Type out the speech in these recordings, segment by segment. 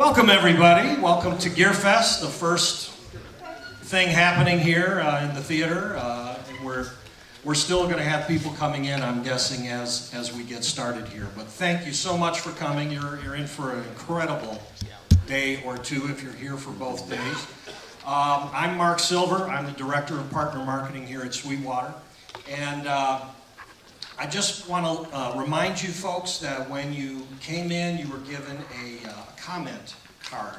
Welcome everybody. Welcome to GearFest, the first thing happening here in the theater. We're still going to have people coming in, I'm guessing, as we get started here. But thank you so much for coming. You're in for an incredible day or two if you're here for both days. I'm Mark Silver. I'm the Director of Partner Marketing here at Sweetwater. And I just want to remind you folks that when you came in, you were given a comment card.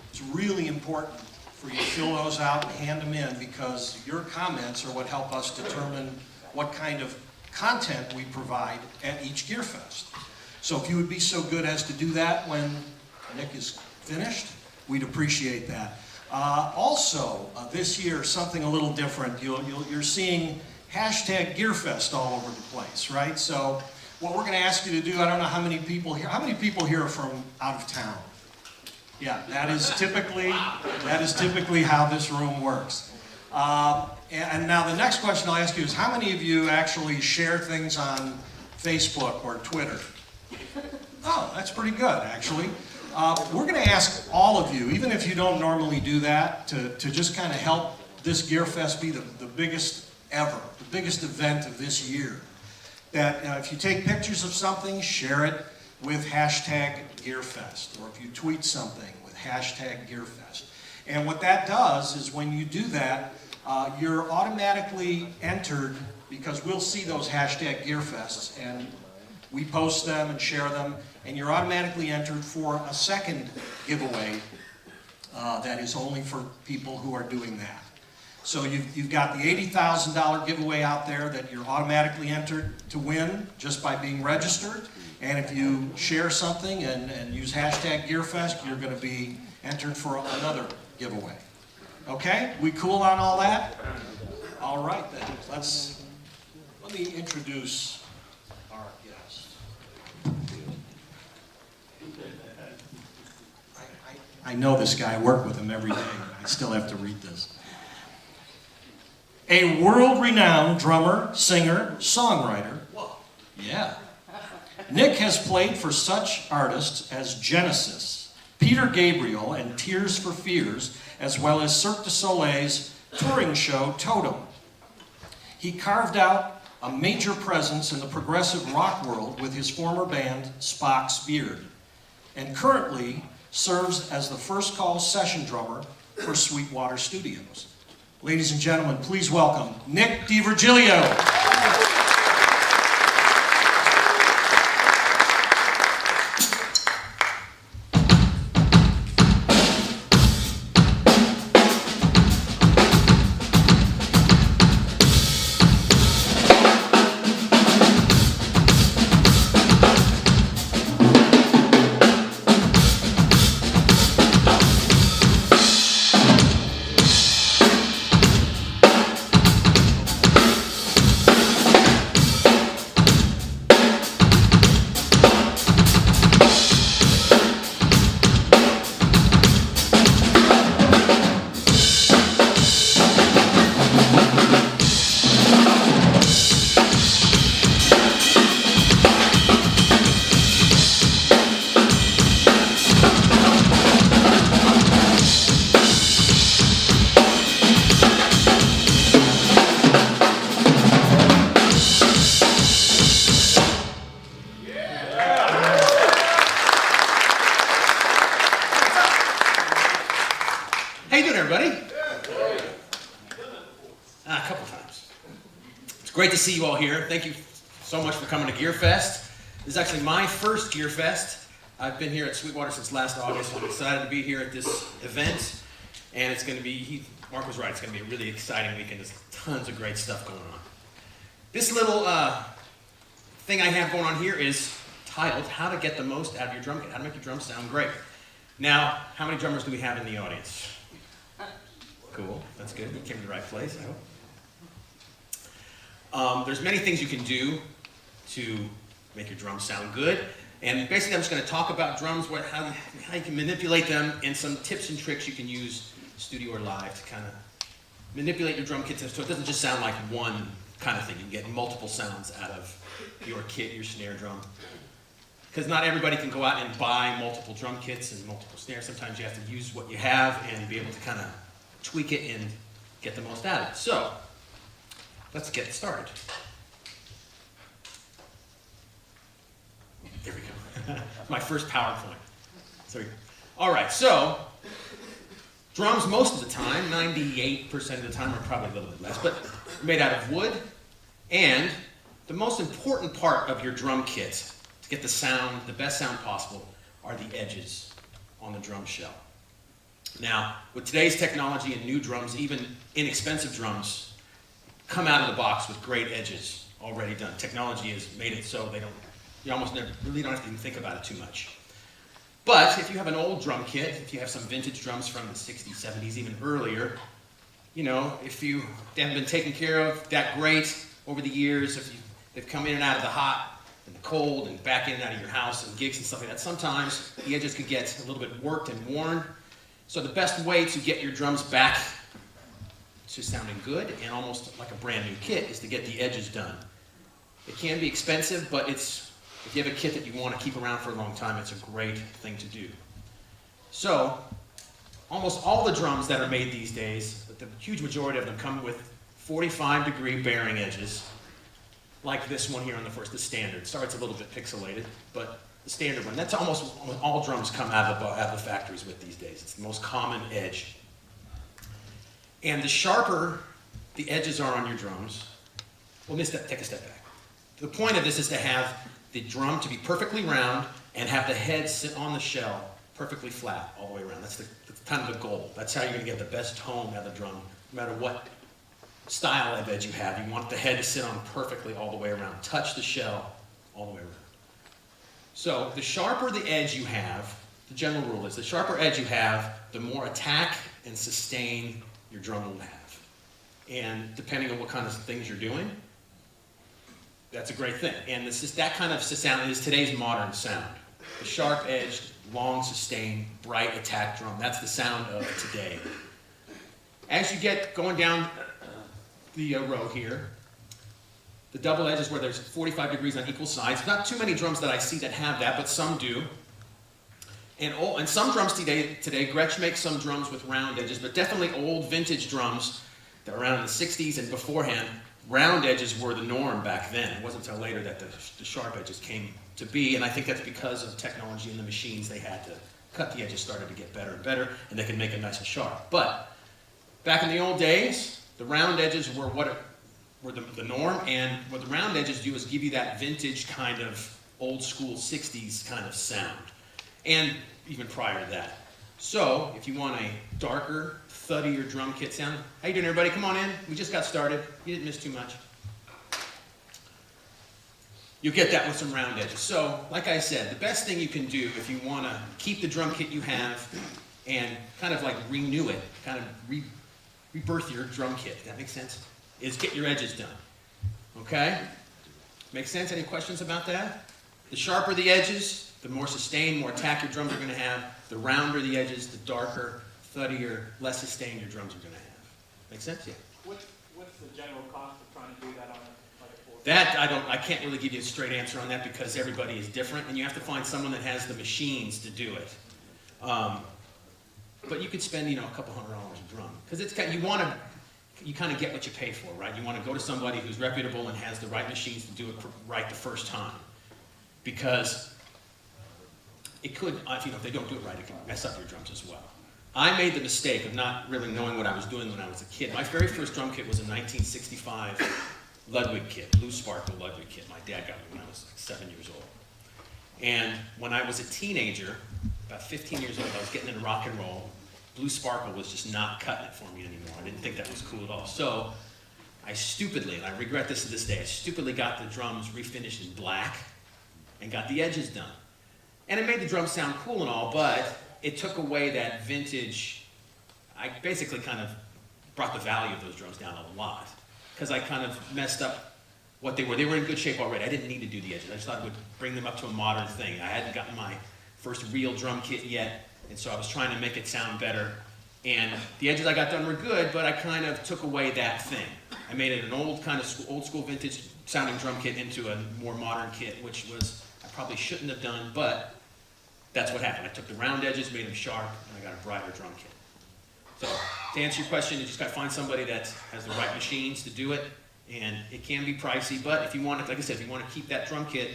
It's really important for you to fill those out and hand them in, because your comments are what help us determine what kind of content we provide at each GearFest. So if you would be so good as to do that when Nick is finished, we'd appreciate that. Also, this year, something a little different. You're seeing hashtag GearFest all over the place, right? So what we're going to ask you to do, I don't know how many people here are from out of town? Yeah, that is typically how this room works. And now the next question I'll ask you is, how many of you actually share things on Facebook or Twitter? Oh, that's pretty good, actually. We're going to ask all of you, even if you don't normally do that, to just kind of help this GearFest be the biggest ever, the biggest event of this year. That if you take pictures of something, share it with hashtag GearFest, or if you tweet something with hashtag GearFest. And what that does is when you do that, you're automatically entered, because we'll see those hashtag GearFests and we post them and share them, and you're automatically entered for a second giveaway that is only for people who are doing that. So you've got the $80,000 giveaway out there that you're automatically entered to win just by being registered. And if you share something and use hashtag GearFest, you're going to be entered for another giveaway. Okay? We cool on all that? All right then. Let me introduce our guest. I know this guy. I work with him every day. I still have to read this. A world-renowned drummer, singer, songwriter. Whoa. Yeah. Nick has played for such artists as Genesis, Peter Gabriel, and Tears for Fears, as well as Cirque du Soleil's touring show, Totem. He carved out a major presence in the progressive rock world with his former band, Spock's Beard, and currently serves as the first call session drummer for Sweetwater Studios. Ladies and gentlemen, please welcome Nick DiVirgilio. Great to see you all here. Thank you so much for coming to GearFest. This is actually my first GearFest. I've been here at Sweetwater since last August. I'm excited to be here at this event. And it's going to be, Mark was right, it's going to be a really exciting weekend. There's tons of great stuff going on. This little thing I have going on here is titled, How to Get the Most Out of Your Drum Kit. How to make your drums sound great. Now, how many drummers do we have in the audience? Cool, that's good. You came to the right place, I hope. There's many things you can do to make your drums sound good. And basically I'm just going to talk about drums, how you can manipulate them, and some tips and tricks you can use studio or live to kind of manipulate your drum kit so it doesn't just sound like one kind of thing. You can get multiple sounds out of your kit, your snare drum. because not everybody can go out and buy multiple drum kits and multiple snares. Sometimes you have to use what you have and be able to kind of tweak it and get the most out of it. So, let's get started. There we go. My first PowerPoint. So, all right, so drums most of the time, 98% of the time, or probably a little bit less, but made out of wood. And the most important part of your drum kit to get the sound, the best sound possible, are the edges on the drum shell. Now, with today's technology and new drums, even inexpensive drums, come out of the box with great edges already done. Technology has made it so you almost never, really don't have to even think about it too much. But if you have an old drum kit, if you have some vintage drums from the 60s, 70s, even earlier, you know, if they haven't been taken care of that great over the years, they've come in and out of the hot and the cold and back in and out of your house and gigs and stuff like that, sometimes the edges could get a little bit worked and worn. So the best way to get your drums back to sounding good and almost like a brand new kit is to get the edges done. It can be expensive, but if you have a kit that you want to keep around for a long time, it's a great thing to do. So, almost all the drums that are made these days, the huge majority of them come with 45-degree bearing edges, like this one here on the standard. Sorry, it's a little bit pixelated, but the standard one. That's almost all drums come out of the factories with these days. It's the most common edge. And the sharper the edges are on your drums, well, take a step back. The point of this is to have the drum to be perfectly round and have the head sit on the shell perfectly flat all the way around. That's kind of the goal. That's how you're going to get the best tone out of the drum, no matter what style of edge you have. You want the head to sit on perfectly all the way around. Touch the shell all the way around. So the sharper the edge you have, the general rule is the sharper edge you have, the more attack and sustain your drum will have. And depending on what kind of things you're doing, that's a great thing. And that kind of sound is today's modern sound. The sharp-edged, long, sustained, bright attack drum. That's the sound of today. As you get going down the row here, the double edges where there's 45 degrees on equal sides. Not too many drums that I see that have that, but some do. And some drums today, Gretsch makes some drums with round edges, but definitely old vintage drums that were around in the 60s and beforehand, round edges were the norm back then. It wasn't until later that the sharp edges came to be, and I think that's because of technology and the machines they had to cut the edges started to get better and better, and they could make it nice and sharp. But back in the old days, the round edges were the norm, and what the round edges do is give you that vintage kind of old school 60s kind of sound, and even prior to that. So if you want a darker, thuddier drum kit sound, how you doing everybody? Come on in. We just got started. You didn't miss too much. You'll get that with some round edges. So, like I said, the best thing you can do if you want to keep the drum kit you have and kind of like renew it, kind of rebirth your drum kit, if that makes sense, is get your edges done. Okay? Make sense? Any questions about that? The sharper the edges, the more sustained, more attack your drums are going to have. The rounder the edges, the darker, thuddier, less sustained your drums are going to have. Make sense? Yeah. What's the general cost of trying to do that on a board? That I can't really give you a straight answer on that because everybody is different, and you have to find someone that has the machines to do it. But you could spend a couple $100 a drum because you kind of get what you pay for, right? You want to go to somebody who's reputable and has the right machines to do it right the first time, because it could, if they don't do it right, it can mess up your drums as well. I made the mistake of not really knowing what I was doing when I was a kid. My very first drum kit was a 1965 Ludwig kit, Blue Sparkle Ludwig kit. My dad got me when I was like 7 years old. And when I was a teenager, about 15 years old, I was getting into rock and roll. Blue Sparkle was just not cutting it for me anymore. I didn't think that was cool at all. So I stupidly, and I regret this to this day, I stupidly got the drums refinished in black and got the edges done. And it made the drums sound cool and all, but it took away that vintage. I basically kind of brought the value of those drums down a lot because I kind of messed up what they were. They were in good shape already. I didn't need to do the edges. I just thought it would bring them up to a modern thing. I hadn't gotten my first real drum kit yet, and so I was trying to make it sound better. And the edges I got done were good, but I kind of took away that thing. I made it an old school vintage sounding drum kit into a more modern kit, which was, I probably shouldn't have done, but that's what happened. I took the round edges, made them sharp, and I got a brighter drum kit. So to answer your question, you just got to find somebody that has the right machines to do it, and it can be pricey, but if you want to, like I said, if you want to keep that drum kit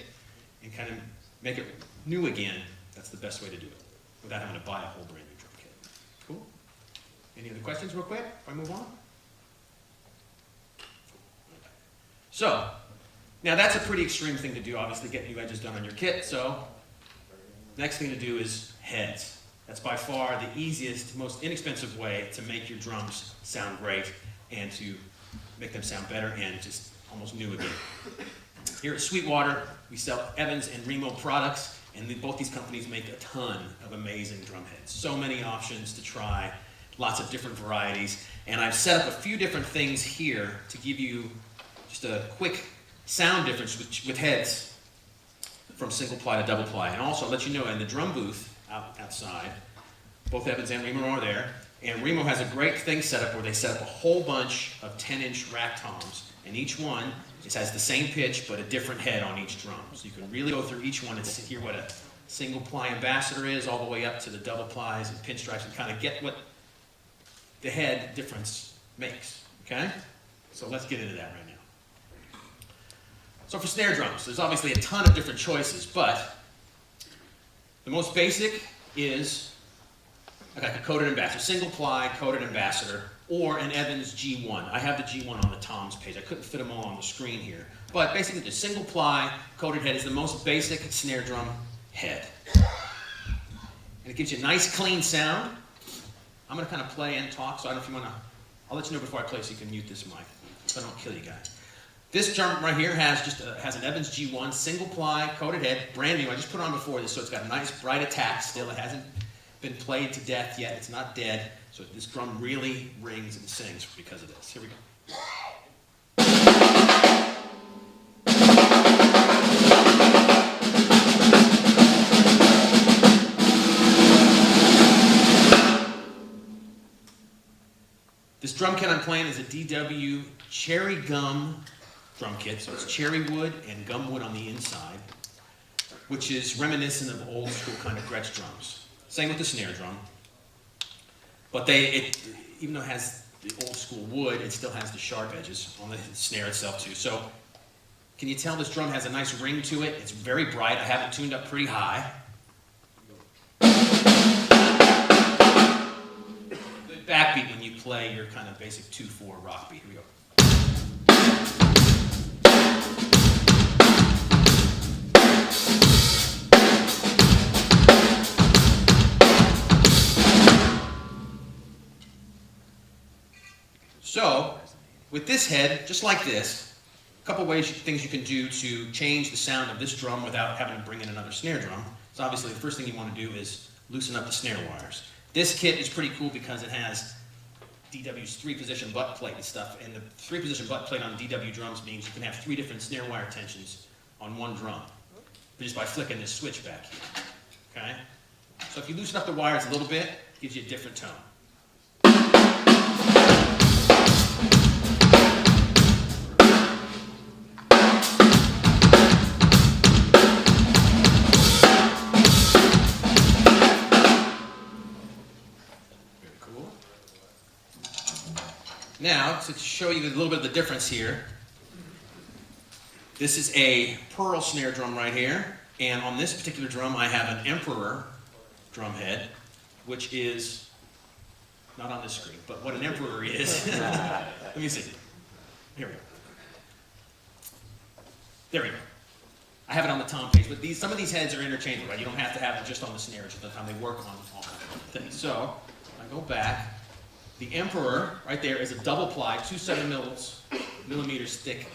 and kind of make it new again, that's the best way to do it, without having to buy a whole brand new drum kit. Cool? Any other questions real quick before I move on? So, now that's a pretty extreme thing to do, obviously, getting new edges done on your kit. So, next thing to do is heads. That's by far the easiest, most inexpensive way to make your drums sound great and to make them sound better and just almost new again. Here at Sweetwater, we sell Evans and Remo products, and both these companies make a ton of amazing drum heads. So many options to try, lots of different varieties, and I've set up a few different things here to give you just a quick sound difference with heads from single ply to double ply. And also let you know, in the drum booth outside, both Evans and Remo are there. And Remo has a great thing set up where they set up a whole bunch of 10-inch rack toms. And each one just has the same pitch but a different head on each drum. So you can really go through each one and hear what a single ply ambassador is all the way up to the double plies and pinstripes and kind of get what the head difference makes. Okay? So let's get into that right now. So for snare drums, there's obviously a ton of different choices, but the most basic is a coated ambassador, single ply coated ambassador, or an Evans G1. I have the G1 on the toms page. I couldn't fit them all on the screen here. But basically the single ply coated head is the most basic snare drum head. And it gives you a nice clean sound. I'm going to kind of play and talk, so I don't know if you want to, I'll let you know before I play so you can mute this mic, so I don't kill you guys. This drum right here has an Evans G1 single ply coated head, brand new. I just put it on before this, so it's got a nice bright attack still. It hasn't been played to death yet. It's not dead. So this drum really rings and sings because of this. Here we go. This drum kit I'm playing is a DW Cherry Gum drum kit. So it's cherry wood and gum wood on the inside, which is reminiscent of old school kind of Gretsch drums. Same with the snare drum. But even though it has the old school wood, it still has the sharp edges on the snare itself too. So can you tell this drum has a nice ring to it? It's very bright. I have it tuned up pretty high. Good backbeat when you play your kind of basic 2/4 rock beat. Here we go. So, with this head, just like this, a couple things you can do to change the sound of this drum without having to bring in another snare drum. So obviously the first thing you want to do is loosen up the snare wires. This kit is pretty cool because it has DW's 3-position butt plate and stuff, and the 3-position butt plate on DW drums means you can have 3 different snare wire tensions on one drum, just by flicking this switch back here, okay? So if you loosen up the wires a little bit, it gives you a different tone. Now, to show you a little bit of the difference here, this is a pearl snare drum right here, and on this particular drum I have an Emperor drum head, which is not on this screen, but what an Emperor is. Let me see. Here we go. There we go. I have it on the tom page, but some of these heads are interchangeable, right? You don't have to have them just on the snare, just the time they work on all kinds of things. So, I go back. The Emperor, right there, is a double ply, 2 7mm thick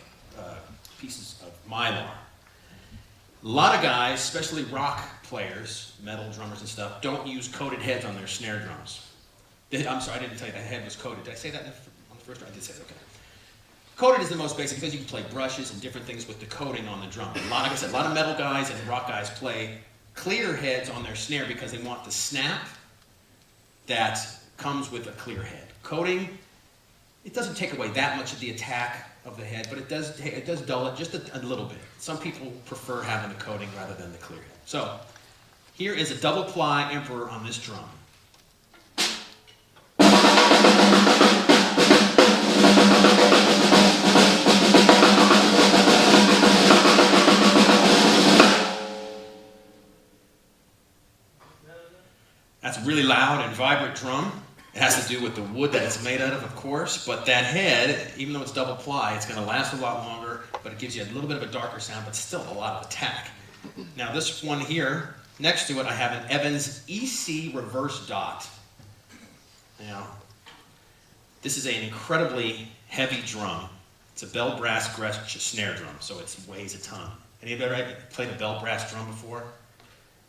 pieces of mylar. A lot of guys, especially rock players, metal drummers and stuff, don't use coated heads on their snare drums. I'm sorry, I didn't tell you that head was coated. Did I say that on the first drum? I did say that, okay. Coated is the most basic because you can play brushes and different things with the coating on the drum. Like I said, a lot of metal guys and rock guys play clear heads on their snare because they want the snap that comes with a clear head. Coating it doesn't take away that much of the attack of the head, but it does dull it just a little bit. Some people prefer having the coating rather than the clear. So here is a double ply Emperor on this drum. That's a really loud and vibrant drum. It has to do with the wood that it's made out of course, but that head, even though it's double ply, it's going to last a lot longer, but it gives you a little bit of a darker sound, but still a lot of attack. Now this one here, next to it, I have an Evans EC reverse dot. Now, this is an incredibly heavy drum. It's a bell brass Gretsch snare drum, so it weighs a ton. Anybody ever played a bell brass drum before?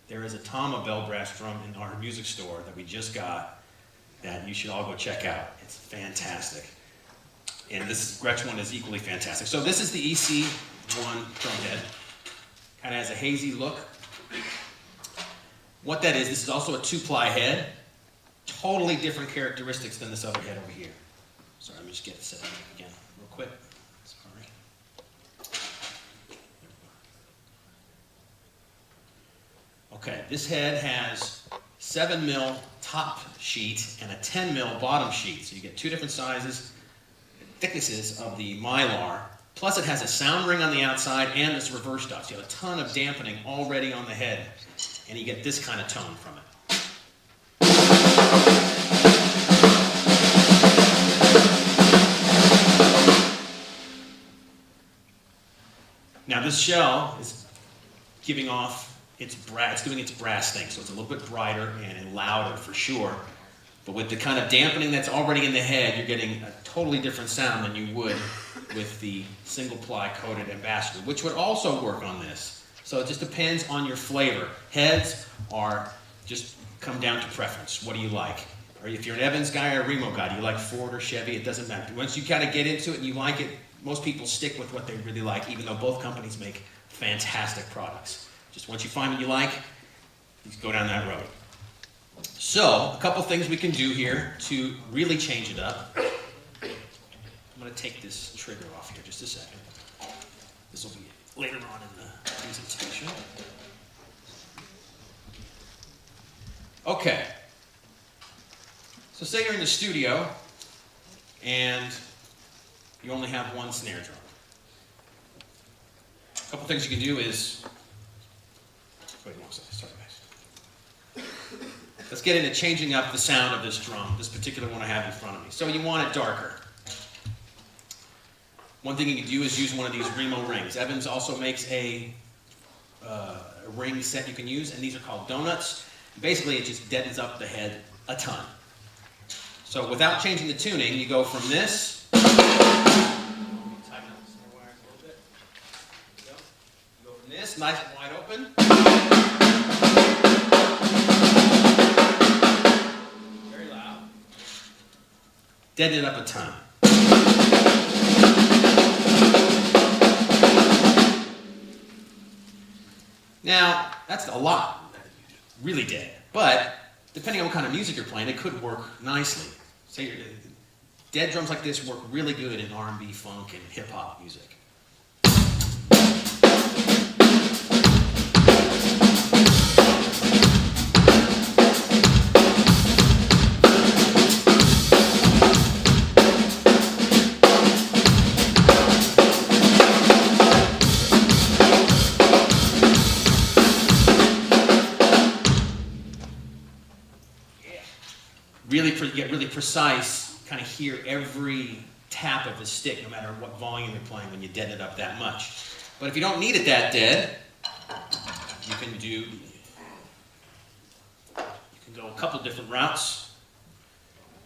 There is a Tama bell brass drum in our music store that we just got that you should all go check out. It's fantastic. And this Gretsch one is equally fantastic. So this is the EC1 drum head. Kind of has a hazy look. What that is, this is also a 2-ply head. Totally different characteristics than this other head over here. Sorry, let me just get this set up again real quick. Sorry. Okay, this head has 7 mil top sheet and a 10 mil bottom sheet. So you get two different sizes, thicknesses of the Mylar. Plus it has a sound ring on the outside and this reverse dot. So you have a ton of dampening already on the head. And you get this kind of tone from it. Now this shell is giving off it's doing its brass thing, so it's a little bit brighter and louder for sure. But with the kind of dampening that's already in the head, you're getting a totally different sound than you would with the single ply coated ambassador, which would also work on this. So it just depends on your flavor. Heads are just come down to preference. What do you like? Or if you're an Evans guy or a Remo guy, do you like Ford or Chevy? It doesn't matter. Once you kind of get into it and you like it, most people stick with what they really like, even though both companies make fantastic products. Just once you find what you like, you go down that road. So, a couple things we can do here to really change it up. I'm going to take this trigger off here just a second. This will be later on in the presentation. Okay. So say you're in the studio and you only have one snare drum. A couple things you can do is wait one second, sorry guys. Let's get into changing up the sound of this drum, this particular one I have in front of me. So you want it darker. One thing you can do is use one of these Remo rings. Evans also makes a ring set you can use, and these are called donuts. Basically, it just deadens up the head a ton. So without changing the tuning, you go from this. Tighten up the snare wires a little bit. There you go. You go from this, nice and wide open. Very loud. Deaden it up a ton. Now, that's a lot, really dead. But depending on what kind of music you're playing, it could work nicely. Say dead drums like this work really good in R&B, funk, and hip-hop music. Get really precise, kind of hear every tap of the stick, no matter what volume you're playing when you deaden it up that much. But if you don't need it that dead, you can go a couple different routes.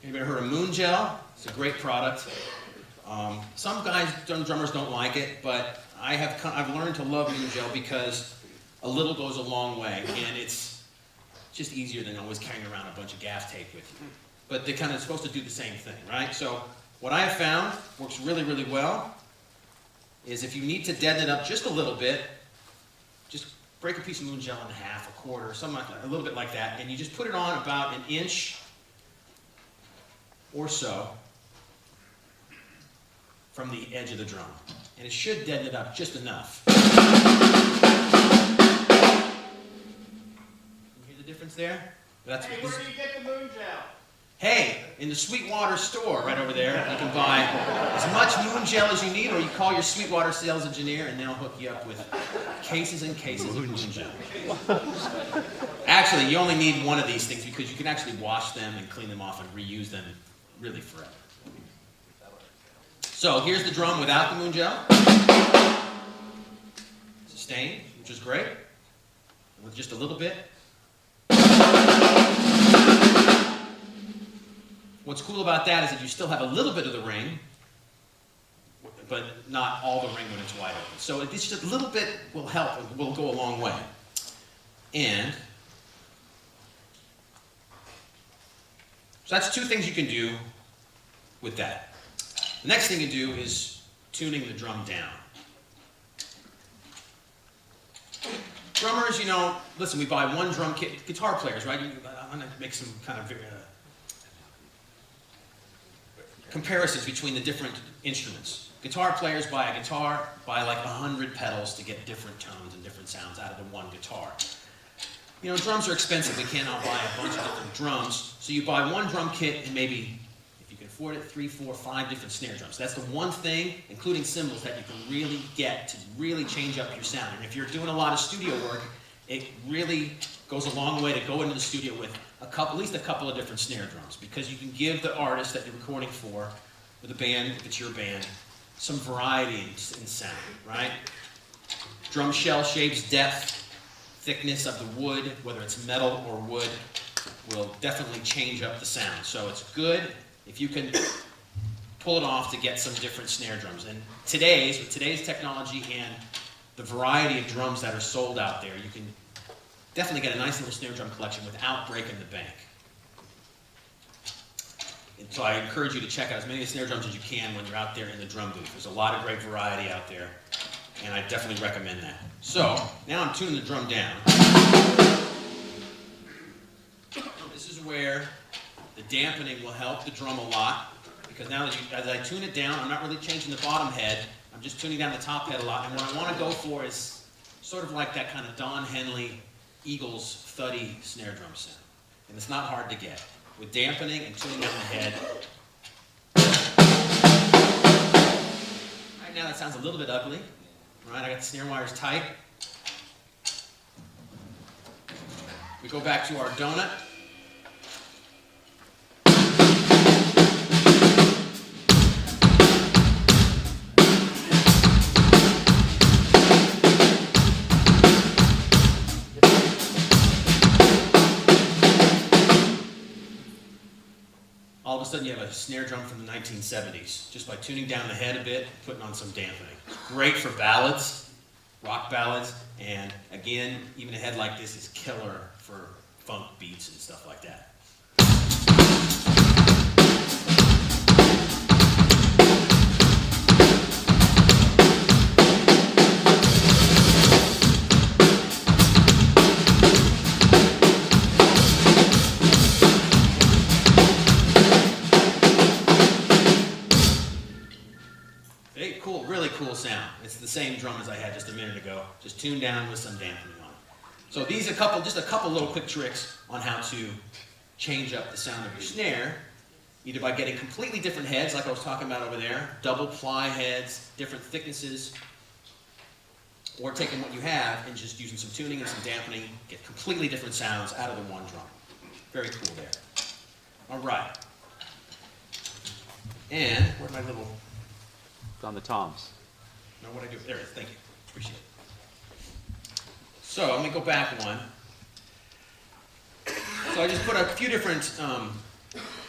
Anybody heard of Moon Gel? It's a great product. Some guys, drummers don't like it, but I've learned to love Moon Gel because a little goes a long way, and it's just easier than always carrying around a bunch of gaff tape with you. But they're kind of supposed to do the same thing, right? So what I have found works really, really well is if you need to deaden it up just a little bit, just break a piece of Moon Gel in half, a quarter, something like that, a little bit like that, and you just put it on about an inch or so, from the edge of the drum. And it should deaden it up just enough. You hear the difference there? That's Hey, where do you get the moon gel? Hey, in the Sweetwater store right over there, you can buy as much moon gel as you need, or you call your Sweetwater sales engineer and they'll hook you up with cases and cases of moon gel. Actually, you only need one of these things because you can actually wash them and clean them off and reuse them really forever. So here's the drum without the moon gel. Sustain, which is great. With just a little bit. What's cool about that is that you still have a little bit of the ring, but not all the ring when it's wide open. So it's just a little bit will help, will go a long way. And so that's two things you can do with that. The next thing you do is tuning the drum down. Drummers, you know, listen, we buy one drum kit. Guitar players, right? I'm going to make some kind of comparisons between the different instruments. Guitar players buy a guitar, buy like 100 pedals to get different tones and different sounds out of the one guitar. You know, drums are expensive. We cannot buy a bunch of different drums. So you buy one drum kit and maybe, if you can afford it, 3, 4, 5 different snare drums. That's the one thing, including cymbals, that you can really get to really change up your sound. And if you're doing a lot of studio work, it really goes a long way to go into the studio with at least a couple of different snare drums, because you can give the artist that you're recording for, or the band, if it's your band, some variety in sound, right? Drum shell shapes, depth, thickness of the wood, whether it's metal or wood, will definitely change up the sound. So it's good if you can pull it off to get some different snare drums. And with today's technology and the variety of drums that are sold out there, you can definitely get a nice little snare drum collection without breaking the bank. And so I encourage you to check out as many snare drums as you can when you're out there in the drum booth. There's a lot of great variety out there, and I definitely recommend that. So now I'm tuning the drum down. This is where the dampening will help the drum a lot, because now as I tune it down, I'm not really changing the bottom head. I'm just tuning down the top head a lot, and what I want to go for is sort of like that kind of Don Henley Eagles thuddy snare drum sound. And it's not hard to get. With dampening and tuning down the head. Right now that sounds a little bit ugly. Right, I got the snare wires tight. We go back to our donut. All of a sudden you have a snare drum from the 1970s, just by tuning down the head a bit, putting on some dampening. It's great for ballads, rock ballads, and again, even a head like this is killer for funk beats and stuff like that. Cool, really cool sound. It's the same drum as I had just a minute ago, just tuned down with some dampening on it. So these just a couple little quick tricks on how to change up the sound of your snare, either by getting completely different heads, like I was talking about over there, double ply heads, different thicknesses, or taking what you have and just using some tuning and some dampening, get completely different sounds out of the one drum. Very cool there. All right. And where'd my little... On the toms. Now what I do, there it is, thank you, appreciate it. So let me go back one. So I just put a few different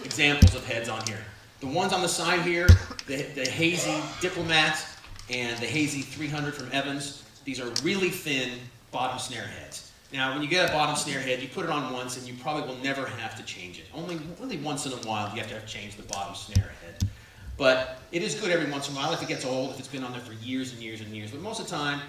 examples of heads on here. The ones on the side here, the Hazy Diplomat and the Hazy 300 from Evans, these are really thin bottom snare heads. Now when you get a bottom snare head, you put it on once and you probably will never have to change it. Only really once in a while you have to change the bottom snare head. But it is good every once in a while if it gets old, if it's been on there for years and years and years. But most of the time,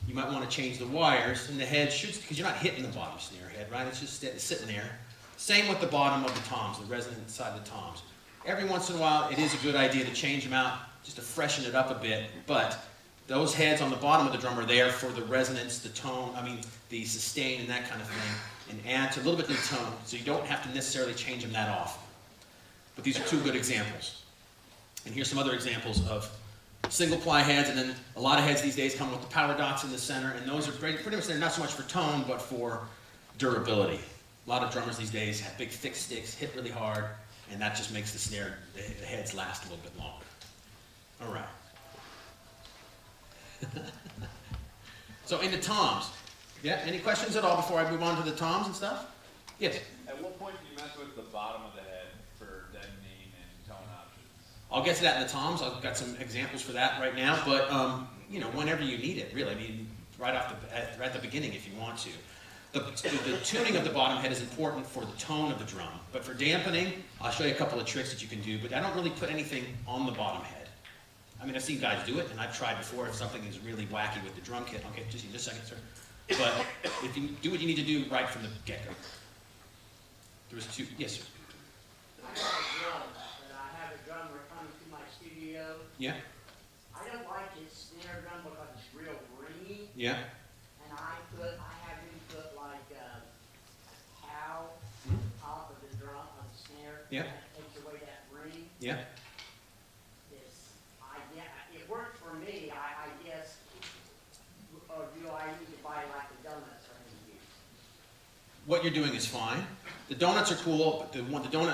you might want to change the wires, and the head should, because you're not hitting the bottom snare head, right? It's just sitting there. Same with the bottom of the toms, the resonant side of the toms. Every once in a while, it is a good idea to change them out just to freshen it up a bit, but those heads on the bottom of the drum are there for the resonance, the tone, the sustain and that kind of thing, and add to a little bit of the tone, so you don't have to necessarily change them that often. But these are two good examples. And here's some other examples of single ply heads, and then a lot of heads these days come with the power dots in the center, and those are pretty much, they're not so much for tone, but for durability. A lot of drummers these days have big thick sticks, hit really hard, and that just makes the heads last a little bit longer. All right. So into toms. Yeah, any questions at all before I move on to the toms and stuff? Yes? At what point do you mess with the bottom of the head for deadening and tone options? I'll get to that in the toms. I've got some examples for that right now, but you know, whenever you need it, really. I mean, right at the beginning if you want to. The tuning of the bottom head is important for the tone of the drum, but for dampening, I'll show you a couple of tricks that you can do, but I don't really put anything on the bottom head. I mean, I've seen guys do it, and I've tried before if something is really wacky with the drum kit. Okay, just a second, sir. But if you do what you need to do right from the get-go. There was two, yes, sir. I have a drum, and I have a drummer coming to my studio. Yeah, I don't like his snare drum because it's real ringy, yeah, and I have him put like a cow top of the drum, of the snare. Yeah. That takes away that ring. yeah. It worked for me, I guess, or do I need to buy like the donuts or anything? What you're doing is fine. The donuts are cool, but the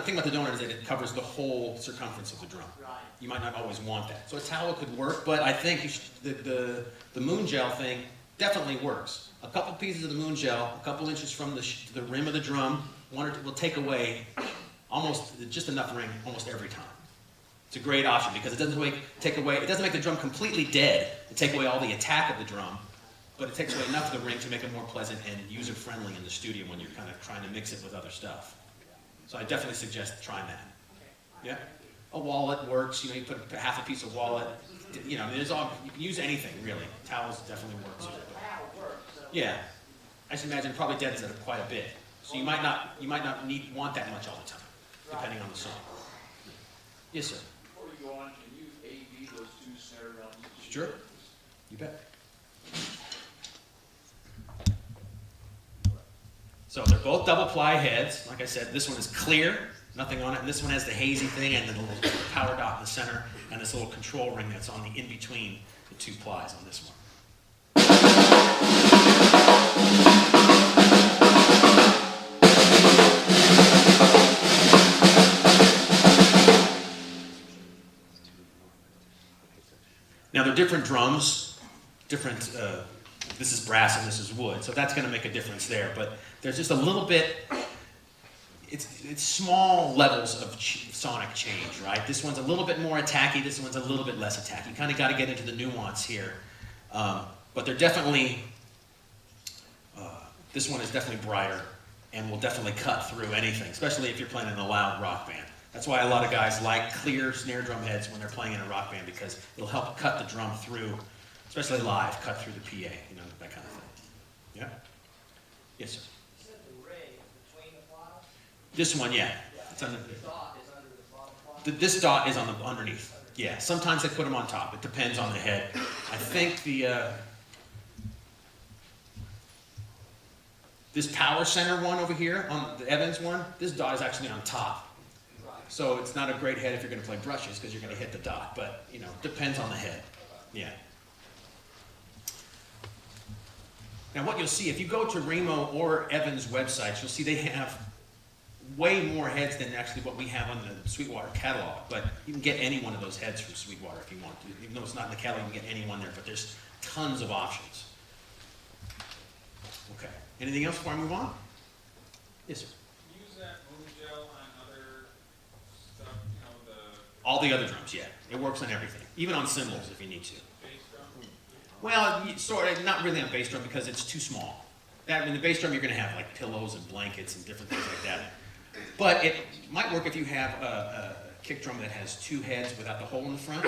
thing about the donut is that it covers the whole circumference of the drum. Right. You might not always want that. So a towel could work, but I think the moon gel thing definitely works. A couple pieces of the moon gel, a couple inches from the rim of the drum, one or two will take away almost just enough ring almost every time. It's a great option because it doesn't make the drum completely dead and take away all the attack of the drum, but it takes away enough of the ring to make it more pleasant and user-friendly in the studio when you're kind of trying to mix it with other stuff. So I definitely suggest trying that. Yeah? A wallet works, you know, you put half a piece of wallet, you know, you can use anything really. Towels definitely works. Well, the towel works, so. Yeah. I should imagine probably deadens it quite a bit. So you might not want that much all the time, depending on the song. Yes, sir. Before you go on, can you A/B those two snare drums? Sure. You bet. So they're both double ply heads. Like I said, this one is clear, nothing on it, and this one has the hazy thing and the little power dot in the center and this little control ring that's on the in between the two plies on this one. Now they're different drums, this is brass and this is wood, so that's going to make a difference there. But there's just a little bit, it's small levels of sonic change, right? This one's a little bit more attacky, this one's a little bit less attacky. You kind of got to get into the nuance here. But they're definitely, this one is definitely brighter and will definitely cut through anything, especially if you're playing in a loud rock band. That's why a lot of guys like clear snare drum heads when they're playing in a rock band, because it'll help cut the drum through, especially live, cut through the PA, you know, that kind of thing. Yeah? Yes, sir. You said the ring between the plows? This one, yeah. It's under, The dot is under the bottom plow? this dot is on the underneath. Yeah, sometimes they put them on top. It depends on the head. I think this power center one over here, on the Evans one, this dot is actually on top. So it's not a great head if you're going to play brushes because you're going to hit the dot, but you know, depends on the head. Yeah. Now what you'll see, if you go to Remo or Evans websites, you'll see they have way more heads than actually what we have on the Sweetwater catalog, but you can get any one of those heads from Sweetwater if you want to. Even though it's not in the catalog, you can get any one there, but there's tons of options. Okay. Anything else before I move on? Yes, sir. Use that moon gel on other stuff, you know, the All the other drums, yeah. It works on everything, even on cymbals if you need to. bass drum. Well, sort of, not really on bass drum because it's too small. I mean, the bass drum you're going to have like pillows and blankets and different things like that. But it might work if you have a kick drum that has two heads without the hole in the front.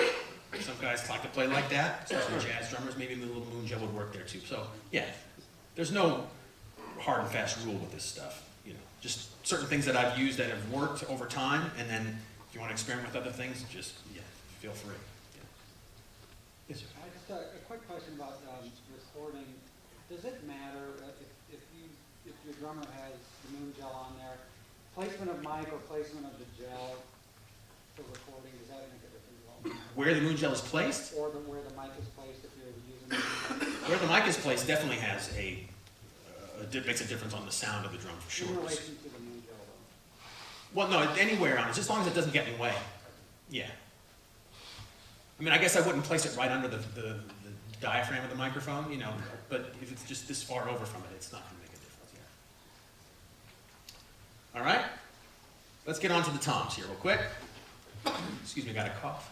Some guys like to play like that, especially jazz drummers. Maybe a little moon gel would work there too. So yeah, there's no hard and fast rule with this stuff. You know, just certain things that I've used that have worked over time, and then if you want to experiment with other things, just feel free. Yeah. a quick question about recording. Does it matter if your drummer has the moon gel on there, placement of mic or placement of the gel for recording, does that make a difference at all? Where the moon gel is placed, Or where the mic is placed if you're using the moon gel? where the mic is placed definitely has makes a difference on the sound of the drum for sure. In relation to the moon gel though? Well, no, anywhere on it, just as long as it doesn't get in the way. Yeah. I mean, I guess I wouldn't place it right under the diaphragm of the microphone, you know, but if it's just this far over from it, it's not going to make a difference. Yeah. All right. Let's get on to the toms here real quick. Excuse me, got a cough.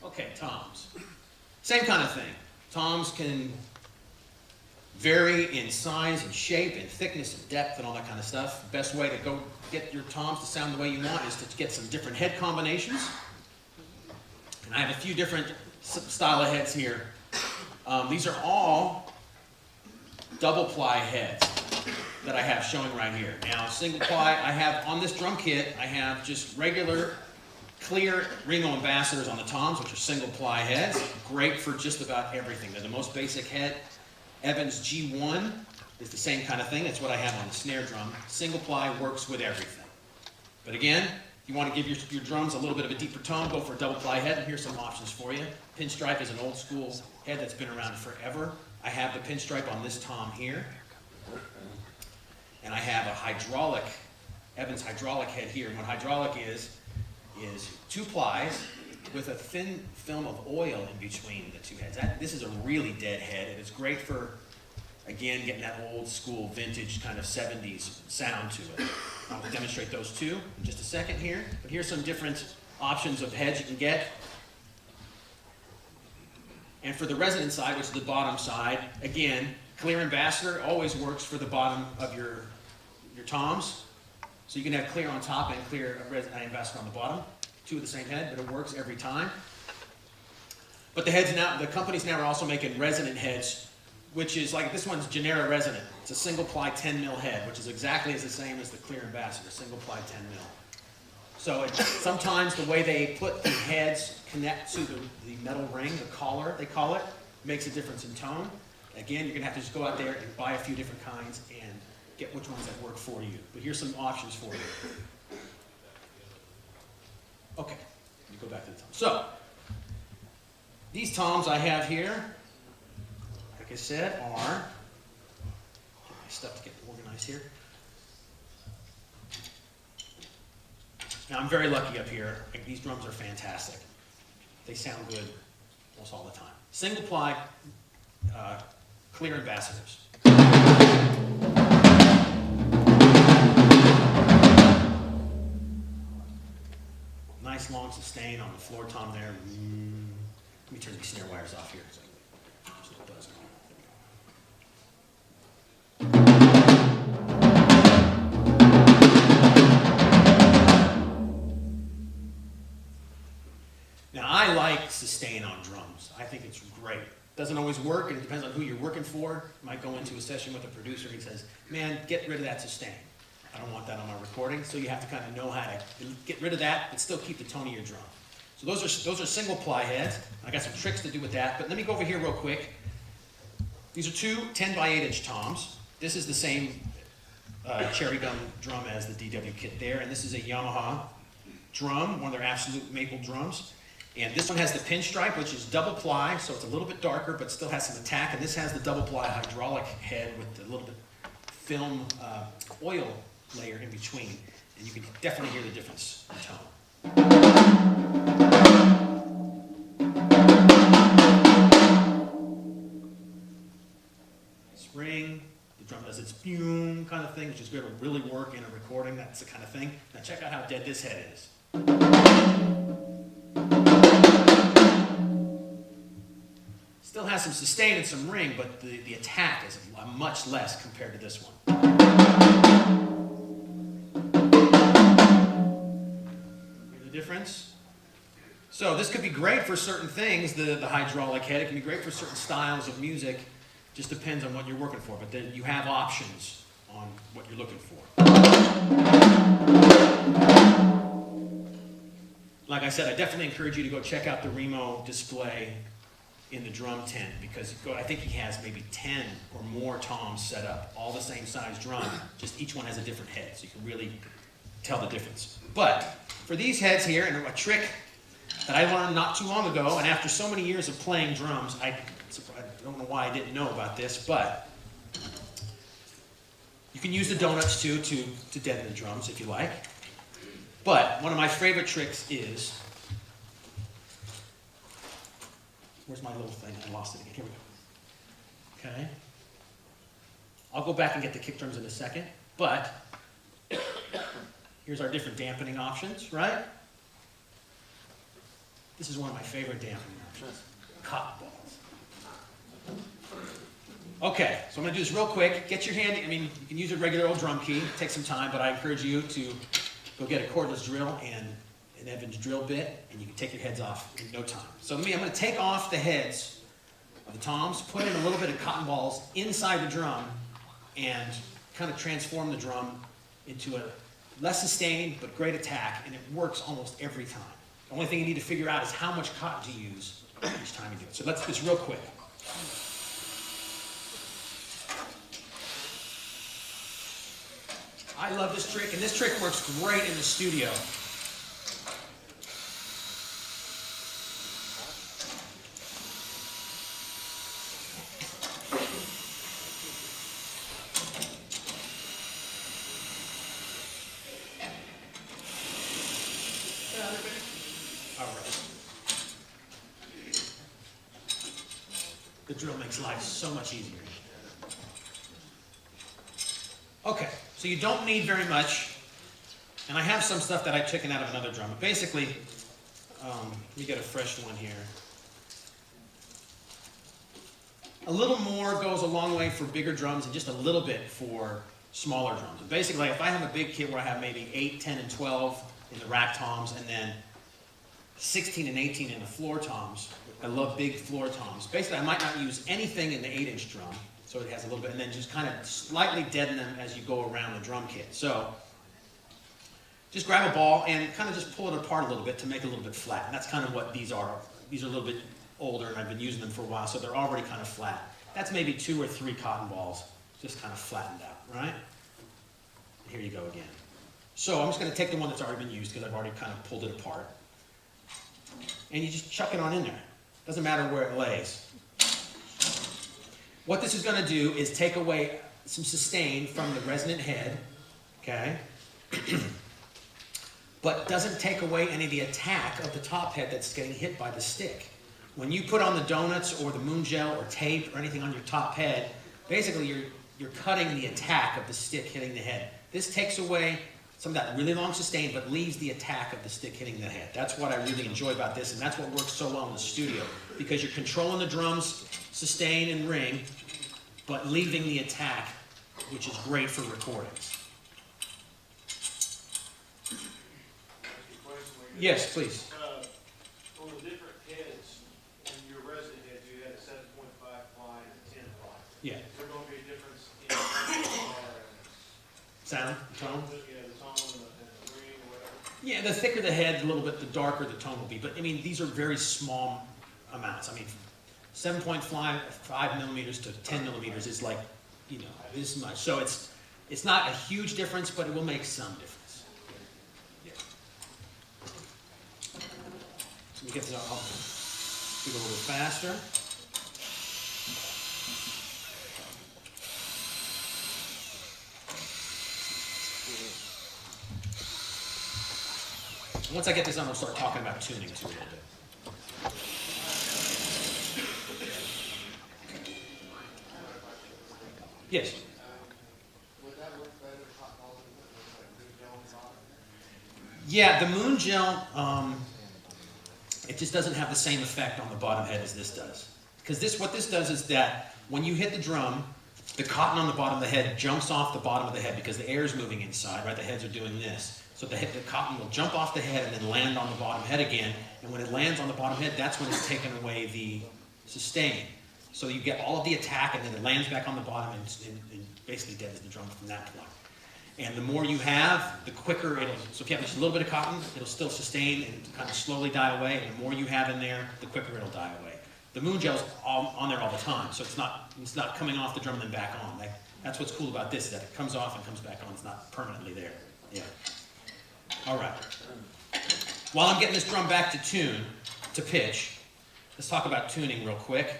Okay, toms. Same kind of thing. Toms can vary in size and shape and thickness and depth and all that kind of stuff. Best way to go get your toms to sound the way you want is to get some different head combinations. And I have a few different style of heads here. These are all double ply heads that I have showing right here. Now, single ply, I have on this drum kit, I have just regular clear Reno Ambassadors on the toms, which are single ply heads. Great for just about everything. They're the most basic head. Evans G1 is the same kind of thing. That's what I have on the snare drum. Single ply works with everything. But again, if you want to give your drums a little bit of a deeper tone, go for a double ply head, and here's some options for you. Pinstripe is an old school head that's been around forever. I have the pinstripe on this tom here. And I have a hydraulic, Evans hydraulic head here. And what hydraulic is 2 plies with a thin film of oil in between the 2 heads. This is a really dead head, and it's great for, again, getting that old school vintage kind of 70s sound to it. I'll demonstrate those 2 in just a second here. But here's some different options of heads you can get. And for the resonant side, which is the bottom side, again, clear ambassador always works for the bottom of your toms. So you can have clear on top and clear ambassador on the bottom. 2 of the same head, but it works every time. But the companies now are also making resonant heads, which is like this one's Genera Resonant. It's a single ply 10 mil head, which is exactly as the same as the clear ambassador, single ply 10 mil. So sometimes the way they put the heads connect to the metal ring, the collar, they call it, makes a difference in tone. Again, you're gonna have to just go out there and buy a few different kinds and get which ones that work for you. But here's some options for you. Okay, let me go back to the tom. So, these toms I have here, like I said, are, get my stuff to get organized here. Now I'm very lucky up here. These drums are fantastic. They sound good almost all the time. Single ply, clear ambassadors. Nice long sustain on the floor tom there. Let me turn these snare wires off here. There's no buzz going. Now I like sustain on drums. I think it's great. Doesn't always work, and it depends on who you're working for. You might go into a session with a producer and he says, man, get rid of that sustain. I don't want that on my recording, so you have to kind of know how to get rid of that, but still keep the tone of your drum. So those are single ply heads. I got some tricks to do with that, but let me go over here real quick. These are 2 10x8" toms. This is the same cherry gum drum as the DW kit there, and this is a Yamaha drum, one of their absolute maple drums. And this one has the pinstripe, which is double ply, so it's a little bit darker, but still has some attack. And this has the double ply hydraulic head with a little bit film oil layer in between, and you can definitely hear the difference in tone. Spring, the drum does its boom kind of thing, which is going to really work in a recording. That's the kind of thing. Now check out how dead this head is. Still has some sustain and some ring, but the attack is much less compared to this one. Difference. So this could be great for certain things, the hydraulic head. It can be great for certain styles of music. Just depends on what you're working for. But then you have options on what you're looking for. like I said, I definitely encourage you to go check out the Remo display in the drum tent, because I think he has maybe 10 or more toms set up, all the same size drum, just each one has a different head, so you can really tell the difference. But for these heads here, and a trick that I learned not too long ago, and after so many years of playing drums, I don't know why I didn't know about this, but you can use the donuts too to deaden the drums if you like. But one of my favorite tricks is, where's my little thing? I lost it again. Here we go. Okay. I'll go back and get the kick drums in a second, but here's our different dampening options, right? This is one of my favorite dampening options. Cotton balls. Okay, so I'm going to do this real quick. Get your hand, I mean, you can use a regular old drum key. Take some time, but I encourage you to go get a cordless drill and an Evans drill bit, and you can take your heads off in no time. So I'm going to take off the heads of the toms, put in a little bit of cotton balls inside the drum, and kind of transform the drum into a less sustained but great attack, and it works almost every time. The only thing you need to figure out is how much cotton to use each time you do it. So let's do this real quick. I love this trick, and this trick works great in the studio. All right. The drill makes life so much easier. Okay, so you don't need very much, and I have some stuff that I taken out of another drum, but basically, let me get a fresh one here. A little more goes a long way for bigger drums and just a little bit for smaller drums. And basically, if I have a big kit where I have maybe 8, 10, and 12 in the rack toms, and then 16 and 18 in the floor toms, I love big floor toms. Basically, I might not use anything in the 8-inch drum, so it has a little bit, and then just kind of slightly deaden them as you go around the drum kit. So just grab a ball and kind of just pull it apart a little bit to make it a little bit flat. And that's kind of what these are. These are a little bit older, and I've been using them for a while, so they're already kind of flat. That's maybe 2 or 3 cotton balls, just kind of flattened out, right? Here you go again. So I'm just going to take the one that's already been used, because I've already kind of pulled it apart. And you just chuck it on in there. Doesn't matter where it lays. What this is going to do is take away some sustain from the resonant head, okay? But doesn't take away any of the attack of the top head that's getting hit by the stick. When you put on the donuts or the moon gel or tape or anything on your top head, basically you're cutting the attack of the stick hitting the head. This takes away some of that really long sustain, but leaves the attack of the stick hitting the head. That's what I really enjoy about this, and that's what works so well in the studio, because you're controlling the drums, sustain and ring, but leaving the attack, which is great for recordings. Yes, please. On the different heads, in your resident heads, you had a 7.5 fly and a 10 fly. Yeah. Is there going to be a difference in Sound, tone? yeah, the tone and the ring or whatever? Yeah, the thicker the head, a little bit, the darker the tone will be. But I mean, these are very small amounts. I mean, 7.5 millimeters to 10 millimeters is like, you know, this much. So it's not a huge difference, but it will make some difference. Yeah. So we get this, I'll do it a little faster. Once I get this on, we'll start talking about tuning too a little bit. Yes? Would that work better with hot balls like moon gel on the bottom? Yeah, the moon gel, it just doesn't have the same effect on the bottom head as this does. Because what this does is that when you hit the drum, the cotton on the bottom of the head jumps off the bottom of the head because the air is moving inside, right? The heads are doing this. So the cotton will jump off the head and then land on the bottom head again. And when it lands on the bottom head, that's when it's taken away the sustain. So you get all of the attack, and then it lands back on the bottom and basically deadens the drum from that point. And the more you have, the quicker it'll, so if you have just a little bit of cotton, it'll still sustain and kind of slowly die away, and the more you have in there, the quicker it'll die away. The moon gel's on there all the time, so it's not coming off the drum and then back on. That's what's cool about this, is that it comes off and comes back on. It's not permanently there. Yeah. All right. While I'm getting this drum back to tune, to pitch, let's talk about tuning real quick.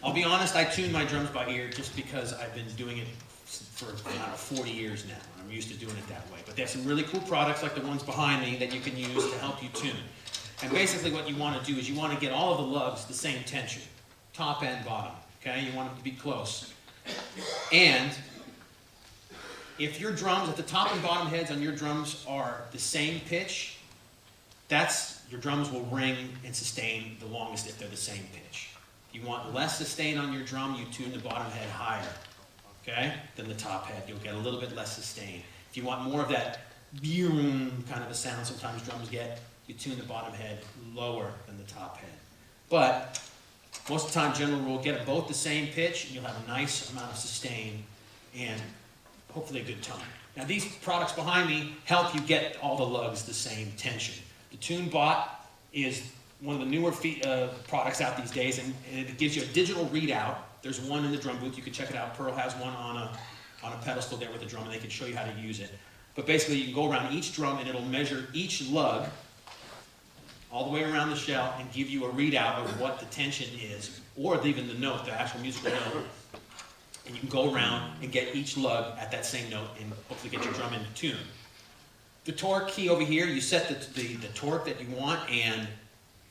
I'll be honest, I tune my drums by ear just because I've been doing it for 40 years now. I'm used to doing it that way. But there's some really cool products like the ones behind me that you can use to help you tune. And basically what you want to do is you want to get all of the lugs the same tension, top and bottom, okay? You want them to be close. And if your drums, at the top and bottom heads on your drums are the same pitch, your drums will ring and sustain the longest if they're the same pitch. If you want less sustain on your drum, you tune the bottom head higher, okay, than the top head. You'll get a little bit less sustain. If you want more of that kind of a sound sometimes drums get, you tune the bottom head lower than the top head. But most of the time, general rule, get them both the same pitch, and you'll have a nice amount of sustain and hopefully a good tone. Now these products behind me help you get all the lugs the same tension. The TuneBot is one of the newer products out these days, and it gives you a digital readout. There's one in the drum booth. You can check it out. Pearl has one on a pedestal there with the drum, and they can show you how to use it. But basically, you can go around each drum, and it'll measure each lug all the way around the shell and give you a readout of what the tension is, or even the note, the actual musical note. And you can go around and get each lug at that same note and hopefully get your drum into tune. The torque key over here, you set the torque that you want, and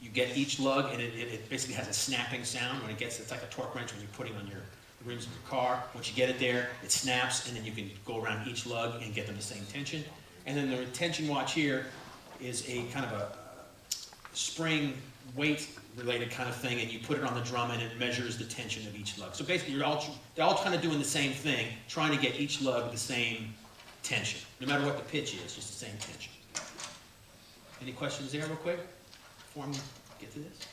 you get each lug, and it basically has a snapping sound when it gets, it's like a torque wrench when you're putting on your rims of your car. Once you get it there, it snaps, and then you can go around each lug and get them the same tension. And then the tension watch here is a kind of a spring weight related kind of thing, and you put it on the drum and it measures the tension of each lug. So basically they're all kind of doing the same thing, trying to get each lug the same tension. No matter what the pitch is, just the same tension. Any questions there real quick before we get to this?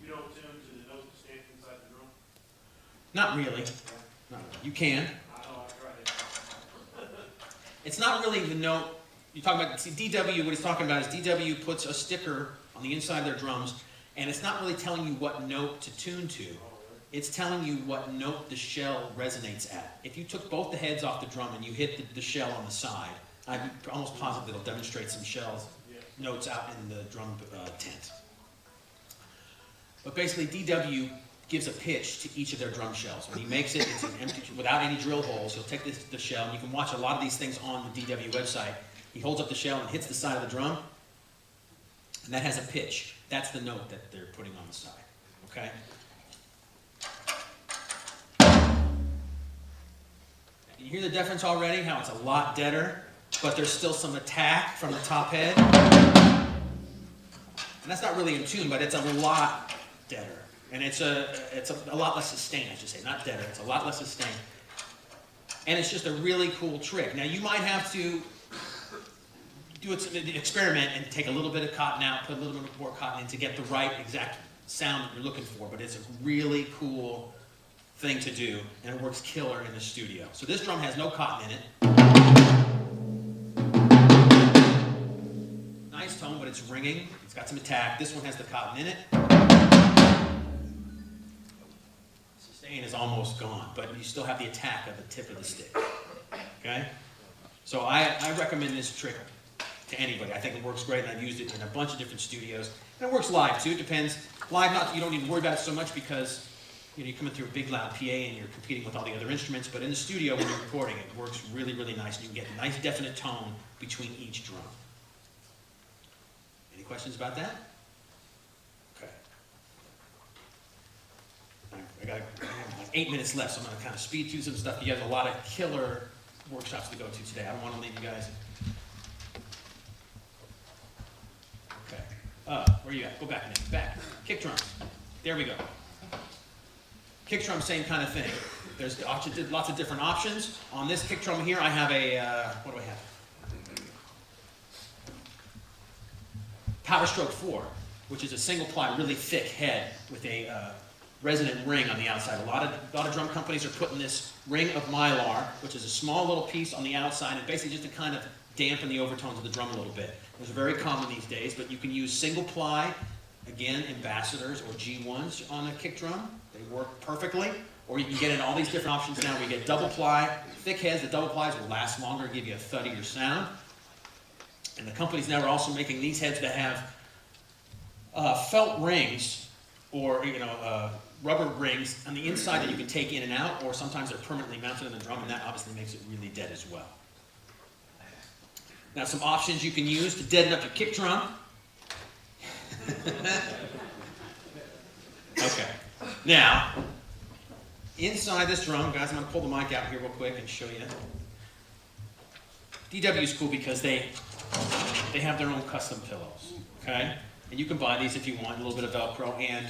You don't tune to the note that stands inside the drum? Not really. You can. I know, I tried it. It's not really the note. You talk about, see, DW, what he's talking about is DW puts a sticker on the inside of their drums, and it's not really telling you what note to tune to. It's telling you what note the shell resonates at. If you took both the heads off the drum and you hit the shell on the side, I'm almost positive it'll demonstrate some shells notes out in the drum tent. But basically, DW gives a pitch to each of their drum shells. When he makes it, it's an empty, without any drill holes. He'll take the shell, and you can watch a lot of these things on the DW website. He holds up the shell and hits the side of the drum, and that has a pitch. That's the note that they're putting on the side, okay? You hear the difference already, how it's a lot deader, but there's still some attack from the top head. And that's not really in tune, but it's a lot deader. And it's a lot less sustain, I should say, not deader, it's a lot less sustain. And it's just a really cool trick. Now you might have to do an experiment and take a little bit of cotton out, put a little bit more cotton in to get the right exact sound that you're looking for, but it's a really cool thing to do, and it works killer in the studio. So this drum has no cotton in it. Nice tone, but it's ringing. It's got some attack. This one has the cotton in it. Sustain is almost gone, but you still have the attack of the tip of the stick. Okay? So I recommend this trick to anybody. I think it works great, and I've used it in a bunch of different studios. And it works live too. It depends. Live, you don't need to worry about it so much because you're coming through a big loud PA and you're competing with all the other instruments. But in the studio, when you're recording, it works really, really nice. And you can get a nice, definite tone between each drum. Any questions about that? Okay. I have like 8 minutes left, so I'm going to kind of speed through some stuff. You have a lot of killer workshops to go to today. I don't want to leave you guys. Okay. Where are you at? Go back, Nick. Back. Kick drums. There we go. Kick drum, same kind of thing. There's lots of different options. On this kick drum here, I have a, what do I have? Power Stroke 4, which is a single ply, really thick head with a resonant ring on the outside. A lot of drum companies are putting this ring of Mylar, which is a small little piece on the outside, and basically just to kind of dampen the overtones of the drum a little bit. Those are very common these days, but you can use single ply, again, Ambassadors or G1s on a kick drum. They work perfectly. Or you can get in all these different options now. We get double ply, thick heads. The double plies will last longer, give you a thuddier sound. And the companies now are also making these heads that have felt rings, or rubber rings on the inside that you can take in and out, or sometimes they're permanently mounted on the drum, and that obviously makes it really dead as well. Now, some options you can use to deaden up your kick drum. Okay. Now, inside this drum, guys, I'm going to pull the mic out here real quick and show you. DW is cool because they have their own custom pillows, okay? And you can buy these if you want, a little bit of Velcro. And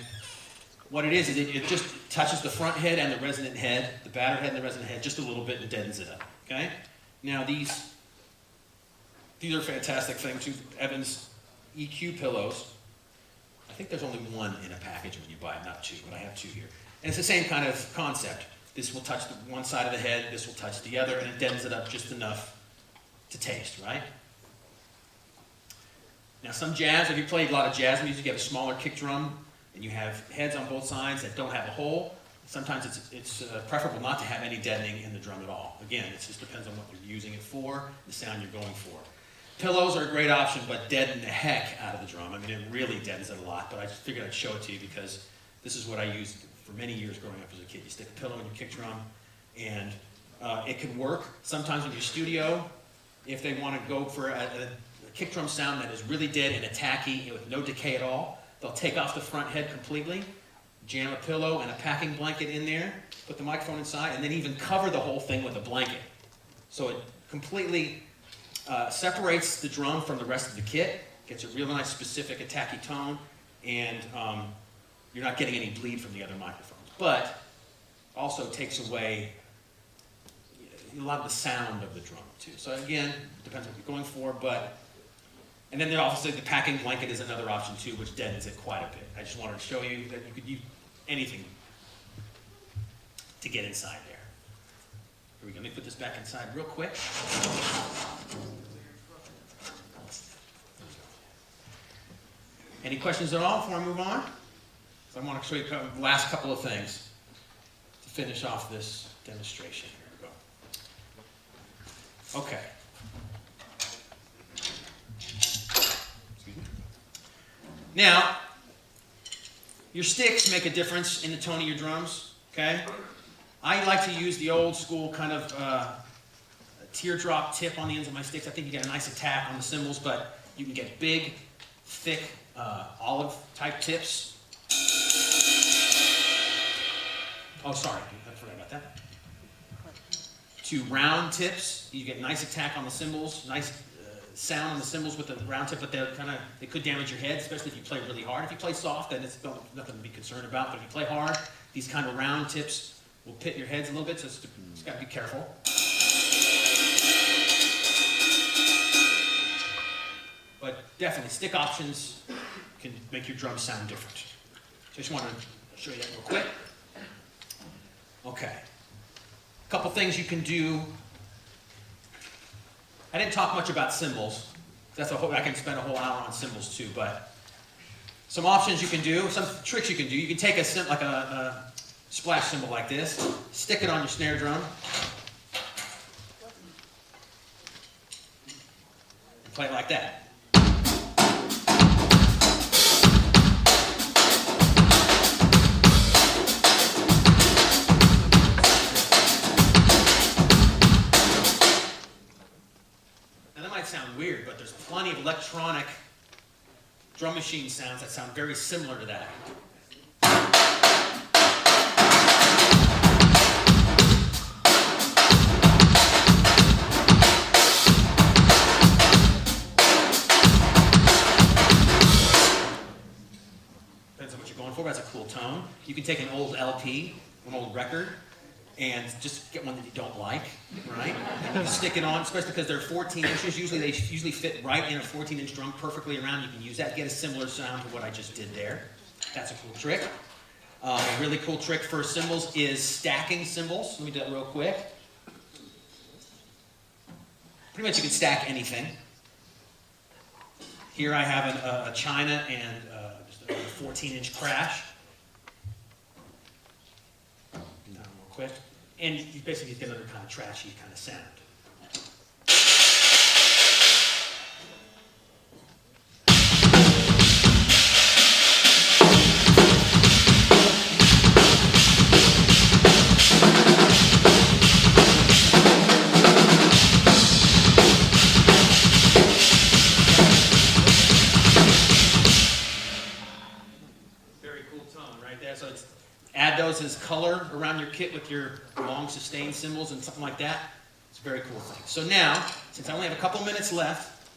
what it is it just touches the front head and the resonant head, the battered head and the resonant head, just a little bit and deadens it up, okay? Now, these are fantastic things. Evans EQ pillows. I think there's only one in a package when you buy it, not two, but I have two here. And it's the same kind of concept. This will touch one side of the head, this will touch the other, and it deadens it up just enough to taste, right? Now, some jazz, if you played a lot of jazz music, you have a smaller kick drum, and you have heads on both sides that don't have a hole. Sometimes it's preferable not to have any deadening in the drum at all. Again, it just depends on what you're using it for, the sound you're going for. Pillows are a great option, but deaden the heck out of the drum. I mean, it really deadens it a lot, but I just figured I'd show it to you because this is what I used for many years growing up as a kid. You stick a pillow in your kick drum, and it can work. Sometimes in your studio, if they want to go for a kick drum sound that is really dead and attacky with no decay at all, they'll take off the front head completely, jam a pillow and a packing blanket in there, put the microphone inside, and then even cover the whole thing with a blanket. So it completely separates the drum from the rest of the kit, gets a real nice specific attacky tone, and you're not getting any bleed from the other microphones. But also takes away a lot of the sound of the drum too. So again, depends what you're going for, and then obviously the packing blanket is another option too, which deadens it quite a bit. I just wanted to show you that you could use anything to get inside there. Here we go. Let me put this back inside real quick. Any questions at all before I move on? So I want to show you the last couple of things to finish off this demonstration. Here we go. Okay. Excuse me. Now, your sticks make a difference in the tone of your drums, okay? I like to use the old school kind of teardrop tip on the ends of my sticks. I think you get a nice attack on the cymbals, but you can get big, thick, olive type tips. Oh, sorry, I forgot about that. To round tips, you get nice attack on the cymbals, nice sound on the cymbals with the round tip, but they could damage your head, especially if you play really hard. If you play soft, then it's nothing to be concerned about. But if you play hard, these kind of round tips will pit your heads a little bit, so just got to be careful. But definitely, stick options can make your drums sound different. So I just wanted to show you that real quick. Okay. A couple things you can do. I didn't talk much about cymbals. I can spend a whole hour on cymbals too, but some options you can do, some tricks you can do. You can take a splash cymbal like this, stick it on your snare drum, and play it like that. Sound weird, but there's plenty of electronic drum machine sounds that sound very similar to that. Depends on what you're going for, but that's a cool tone. You can take an old LP an old record and just get one that you don't like, right? And you stick it on, especially because they're 14 inches. Usually they fit right in a 14-inch drum perfectly around. You can use that, get a similar sound to what I just did there. That's a cool trick. A really cool trick for cymbals is stacking cymbals. Let me do that real quick. Pretty much you can stack anything. Here I have a China and just a 14-inch crash. Now real quick. And you basically get another kind of trashy kind of sound. Add those as color around your kit with your long sustained cymbals and something like that. It's a very cool thing. So now, since I only have a couple minutes left,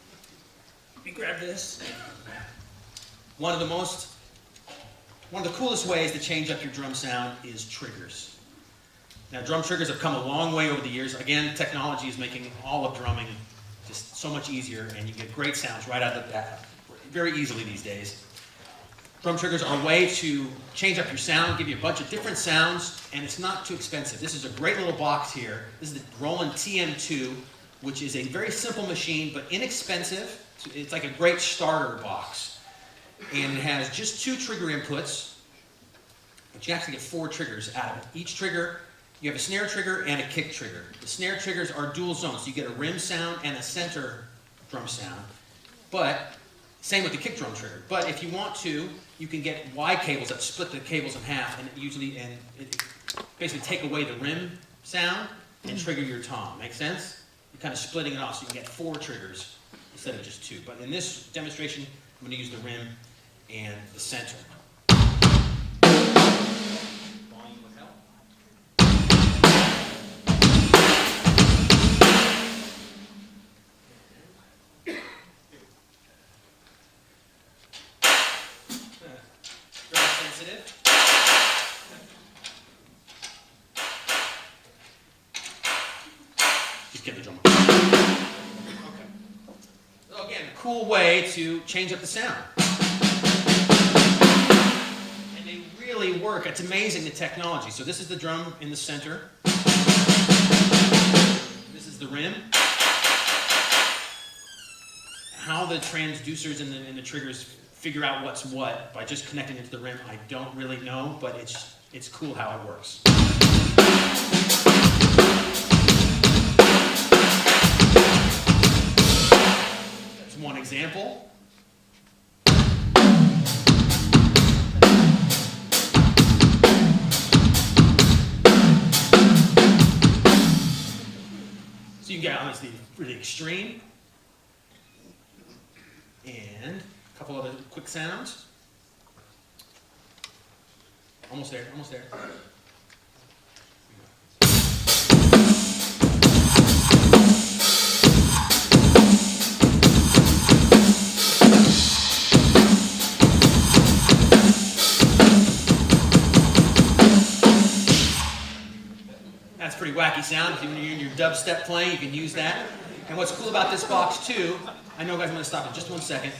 let me grab this. One of the coolest ways to change up your drum sound is triggers. Now, drum triggers have come a long way over the years. Again, technology is making all of drumming just so much easier, and you get great sounds right out of the bat very easily these days. Drum triggers are a way to change up your sound, give you a bunch of different sounds, and it's not too expensive. This is a great little box here. This is the Roland TM2, which is a very simple machine, but inexpensive. It's like a great starter box. And it has just 2 trigger inputs, but you actually get 4 triggers out of it. Each trigger, you have a snare trigger and a kick trigger. The snare triggers are dual zones, so you get a rim sound and a center drum sound. But same with the kick drum trigger. But if you want to, you can get Y cables that split the cables in half and basically take away the rim sound and trigger your tom. Make sense? You're kind of splitting it off so you can get 4 triggers instead of just 2. But in this demonstration, I'm going to use the rim and the center. Volume would help. Very sensitive. Just get the drum. Okay. So again, a cool way to change up the sound. And they really work. It's amazing, the technology. So this is the drum in the center. This is the rim. How the transducers and the triggers figure out what's what by just connecting it to the rim, I don't really know, but it's cool how it works. That's one example. So you can get obviously really extreme. And a couple other quick sounds. Almost there, almost there. That's a pretty wacky sound. If you're in your dubstep playing, you can use that. And what's cool about this box too, I know guys, I'm going to stop in just 1 second.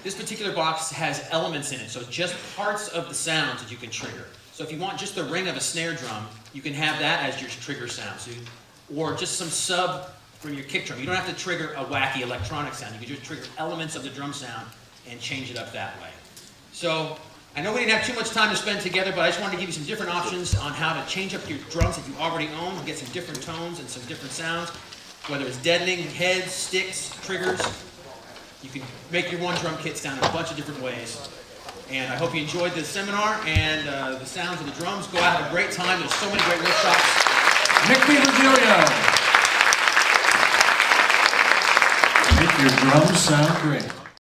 This particular box has elements in it, so just parts of the sounds that you can trigger. So if you want just the ring of a snare drum, you can have that as your trigger sound. So or just some sub from your kick drum. You don't have to trigger a wacky electronic sound. You can just trigger elements of the drum sound and change it up that way. So I know we didn't have too much time to spend together, but I just wanted to give you some different options on how to change up your drums that you already own and get some different tones and some different sounds. Whether it's deadening, heads, sticks, triggers, you can make your one drum kit sound in a bunch of different ways. And I hope you enjoyed this seminar and the sounds of the drums. Go out, have a great time. There's so many great workshops. Nick Virgilio. Make your drums sound great.